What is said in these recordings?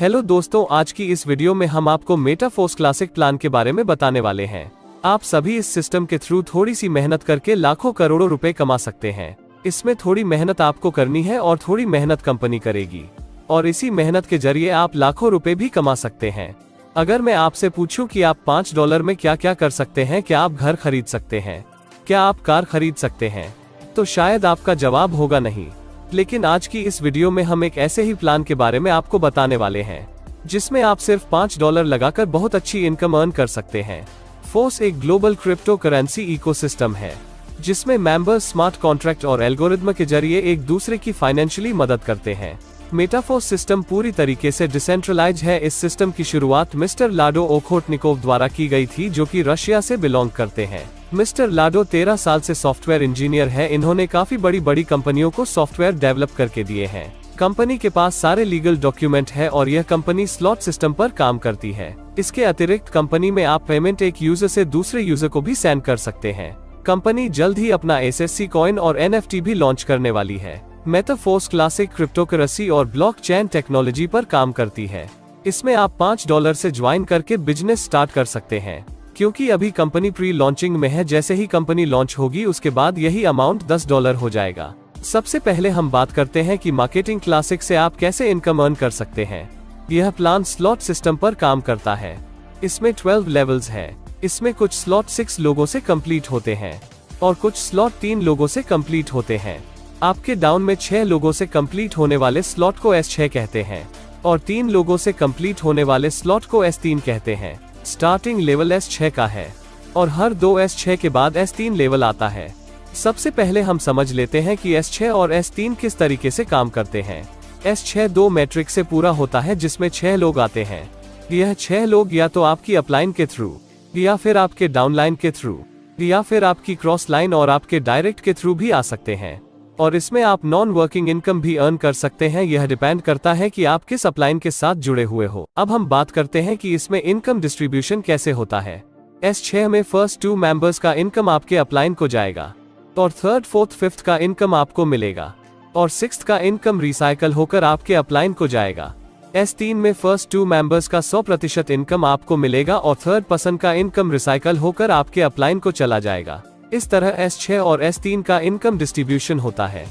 Hello दोस्तों, आज की इस वीडियो में हम आपको मेटाफोर्स क्लासिक प्लान के बारे में बताने वाले हैं। आप सभी इस सिस्टम के थ्रू थोड़ी सी मेहनत करके लाखों करोड़ों रुपए कमा सकते हैं। इसमें थोड़ी मेहनत आपको करनी है और थोड़ी मेहनत कंपनी करेगी, और इसी मेहनत के जरिए आप लाखों रुपए भी कमा सकते हैं। अगर मैं आपसे पूछूं कि आप $5 में क्या क्या कर सकते हैं, क्या आप घर खरीद सकते हैं, क्या आप कार खरीद सकते हैं, तो शायद आपका जवाब होगा नहीं। लेकिन आज की इस वीडियो में हम एक ऐसे ही प्लान के बारे में आपको बताने वाले हैं जिसमें आप सिर्फ $5 लगाकर बहुत अच्छी इनकम अर्न कर सकते हैं। फोर्स एक ग्लोबल क्रिप्टो करेंसी इकोसिस्टम है जिसमें मेंबर्स स्मार्ट कॉन्ट्रैक्ट और एल्गोरिदम के जरिए एक दूसरे की फाइनेंशियली मदद करते हैं। मेटाफोर्स सिस्टम पूरी तरीके से डिसेंट्रलाइज है। इस सिस्टम की शुरुआत मिस्टर लाडो ओखोटनिकोव द्वारा की गई थी, जो कि रशिया से बिलोंग करते हैं। मिस्टर लाडो 13 साल से सॉफ्टवेयर इंजीनियर है। इन्होंने काफी बड़ी कंपनियों को सॉफ्टवेयर डेवलप करके दिए हैं। कंपनी के पास सारे लीगल डॉक्यूमेंट है और यह कंपनी स्लॉट सिस्टम पर काम करती है। इसके अतिरिक्त कंपनी में आप पेमेंट एक यूजर से दूसरे यूजर को भी सेंड कर सकते हैं। कंपनी जल्द ही अपना SSC कॉइन और NFT भी लॉन्च करने वाली है। मेटाफोर्स क्लासिक क्रिप्टोकरेंसी और ब्लॉकचेन टेक्नोलॉजी पर काम करती है। इसमें आप $5 से ज्वाइन करके बिजनेस स्टार्ट कर सकते हैं। क्योंकि अभी कंपनी प्री लॉन्चिंग में है, जैसे ही कंपनी लॉन्च होगी उसके बाद यही अमाउंट $10 हो जाएगा। सबसे पहले हम बात करते हैं कि मार्केटिंग क्लासिक से आप कैसे इनकम अर्न कर सकते हैं। यह प्लान स्लॉट सिस्टम पर काम करता है। इसमें 12 लेवल्स है। इसमें कुछ स्लॉट 6 लोगों से कंप्लीट होते हैं और कुछ स्लॉट 3 लोगों से कंप्लीट होते हैं। आपके डाउन में 6 लोगों से कंप्लीट होने वाले स्लॉट को S6 कहते हैं और 3 लोगों से कंप्लीट होने वाले स्लॉट को S3 कहते हैं। स्टार्टिंग लेवल S6 का है और हर 2 S6 के बाद S3 लेवल आता है। सबसे पहले हम समझ लेते हैं कि S6 और S3 किस तरीके से काम करते हैं। S6 2 मैट्रिक से पूरा होता है जिसमें 6 लोग आते हैं। यह 6 लोग या तो आपकी अपलाइन के थ्रू, या फिर आपके डाउनलाइन के थ्रू, या फिर आपकी क्रॉस लाइन और आपके डायरेक्ट के थ्रू भी आ सकते हैं। और इसमें आप नॉन वर्किंग इनकम भी अर्न कर सकते हैं। यह डिपेंड करता है कि आप किस अपलाइन के साथ जुड़े हुए हो। अब हम बात करते हैं कि इसमें इनकम डिस्ट्रीब्यूशन कैसे होता है। S6 में फर्स्ट 2 मेंबर्स का इनकम आपके अपलाइन को जाएगा और 3rd, 4th, 5th का इनकम आपको मिलेगा और 6th का इनकम रिसाइकल होकर आपके अपलाइन को जाएगा। S3 में फर्स्ट 2 मेंबर्स का 100% इनकम आपको मिलेगा और 3rd पर्सन का इनकम रिसाइकल होकर आपके अपलाइन को चला जाएगा। इस तरह S6 और S3 का इनकम डिस्ट्रीब्यूशन होता है।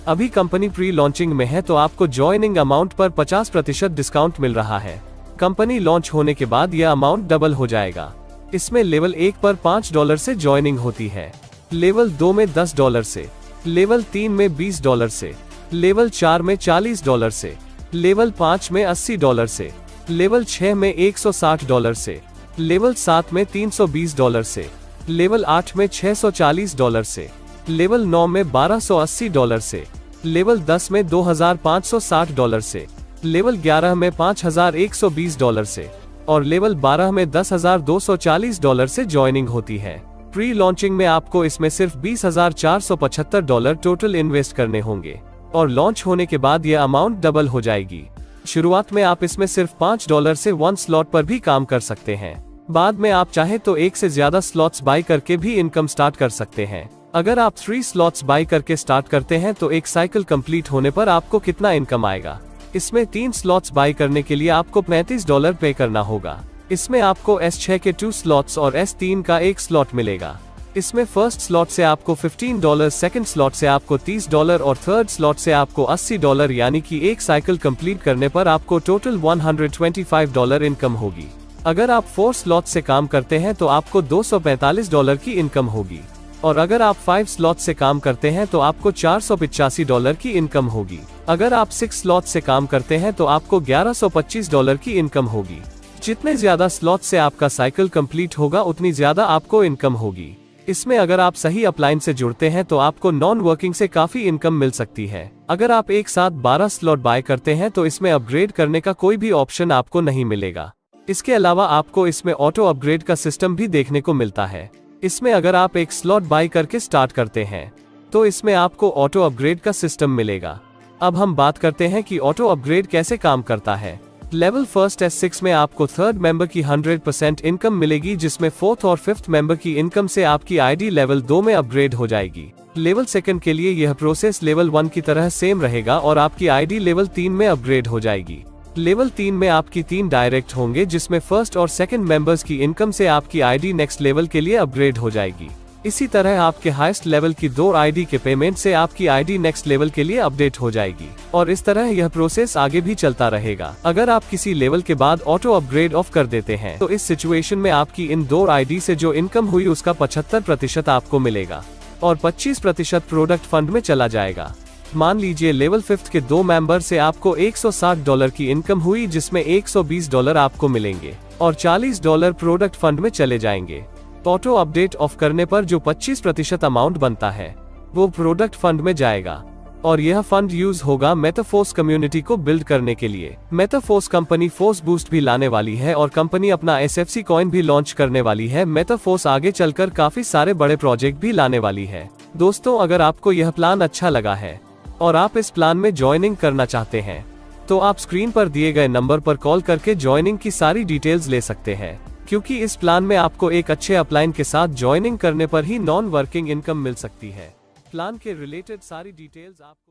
अभी कंपनी प्री लॉन्चिंग में है तो आपको ज्वाइनिंग अमाउंट पर 50% डिस्काउंट मिल रहा है। कंपनी लॉन्च होने के बाद यह अमाउंट डबल हो जाएगा। इसमें लेवल 1 पर $5 से ज्वाइनिंग होती है, लेवल 2 में $10 से, लेवल 3 में $20 से, लेवल 4 में $40 से, लेवल 5 में $80 से, लेवल 6 में $160 से, लेवल 7 में $320 से, लेवल 8 में $640 से, लेवल 9 में $1280 से, लेवल 10 में $2560 से, लेवल 11 में $5120 से और लेवल 12 में $10,240 से ज्वाइनिंग होती है। प्री लॉन्चिंग में आपको इसमें सिर्फ $20,475 टोटल इन्वेस्ट करने होंगे और लॉन्च होने के बाद यह अमाउंट डबल हो जाएगी। शुरुआत में आप इसमें सिर्फ $5 से 1 स्लॉट पर भी काम कर सकते हैं। बाद में आप चाहे तो 1 से ज्यादा स्लॉट्स बाय करके भी इनकम स्टार्ट कर सकते हैं। अगर आप 3 स्लॉट्स बाय करके स्टार्ट करते हैं तो एक साइकिल कंप्लीट होने पर आपको कितना इनकम आएगा। इसमें 3 स्लॉट्स बाय करने के लिए आपको $35 पे करना होगा। इसमें आपको S6 के 2 स्लॉट्स और S3 का 1 स्लॉट मिलेगा। इसमें फर्स्ट स्लॉट से आपको $15, सेकंड स्लॉट से आपको $30 और 3rd स्लॉट से आपको $80, यानी कि एक साइकिल कंप्लीट करने पर आपको टोटल $125 इनकम होगी। अगर आप 4 स्लॉट से काम करते हैं तो आपको $245 की इनकम होगी और अगर आप 5 स्लॉट से काम करते हैं तो आपको $485 की इनकम होगी। अगर आप 6 स्लॉट से काम करते हैं तो आपको $1125 की इनकम होगी। जितने ज्यादा स्लॉट से आपका साइकिल कंप्लीट होगा उतनी ज्यादा आपको इनकम होगी। इसमें अगर आप सही अपलाइन से जुड़ते हैं तो आपको नॉन वर्किंग से काफी इनकम मिल सकती है। अगर आप एक साथ 12 स्लॉट बाय करते हैं तो इसमें अपग्रेड करने का कोई भी ऑप्शन आपको नहीं मिलेगा। इसके अलावा आपको इसमें ऑटो अपग्रेड का सिस्टम भी देखने को मिलता है। इसमें अगर आप एक स्लॉट बाय करके स्टार्ट करते हैं तो इसमें आपको ऑटो अपग्रेड का सिस्टम मिलेगा। अब हम बात करते हैं कि ऑटो अपग्रेड कैसे काम करता है। लेवल फर्स्ट S6 में आपको 3rd मेंबर की 100% इनकम मिलेगी, जिसमें 4th और 5th मेंबर की इनकम से आपकी ID लेवल 2 में अपग्रेड हो जाएगी। लेवल 2 के लिए यह प्रोसेस लेवल 1 की तरह सेम रहेगा और आपकी ID लेवल 3 में अपग्रेड हो जाएगी। लेवल 3 में आपकी 3 डायरेक्ट होंगे, जिसमें फर्स्ट और सेकंड मेंबर्स की इनकम से आपकी आईडी नेक्स्ट लेवल के लिए अपग्रेड हो जाएगी। इसी तरह आपके हाईएस्ट लेवल की 2 आईडी के पेमेंट से आपकी आईडी नेक्स्ट लेवल के लिए अपडेट हो जाएगी, और इस तरह यह प्रोसेस आगे भी चलता रहेगा। अगर आप किसी लेवल के बाद ऑटो अपग्रेड ऑफ कर देते हैं तो इस सिचुएशन में आपकी इन 2 आईडी से जो इनकम हुई उसका 75% आपको मिलेगा और 25% प्रोडक्ट फंड में चला जाएगा। मान लीजिए लेवल 5 के 2 मेंबर से आपको $160 की इनकम हुई, जिसमें $120 आपको मिलेंगे और $40 प्रोडक्ट फंड में चले जाएंगे। ऑटो अपडेट ऑफ करने पर जो 25% अमाउंट बनता है वो प्रोडक्ट फंड में जाएगा, और यह फंड यूज होगा मेटाफोर्स कम्युनिटी को बिल्ड करने के लिए। मेटाफोर्स कंपनी फोर्स बूस्ट भी लाने वाली है और कंपनी अपना SFC कॉइन भी लॉन्च करने वाली है। मेटाफोर्स आगे चलकर काफी सारे बड़े प्रोजेक्ट भी लाने वाली है। दोस्तों, अगर आपको यह प्लान अच्छा लगा है और आप इस प्लान में ज्वाइनिंग करना चाहते हैं तो आप स्क्रीन पर दिए गए नंबर पर कॉल करके ज्वाइनिंग की सारी डिटेल्स ले सकते हैं, क्योंकि इस प्लान में आपको एक अच्छे अपलाइन के साथ ज्वाइनिंग करने पर ही नॉन वर्किंग इनकम मिल सकती है। प्लान के रिलेटेड सारी डिटेल्स आपको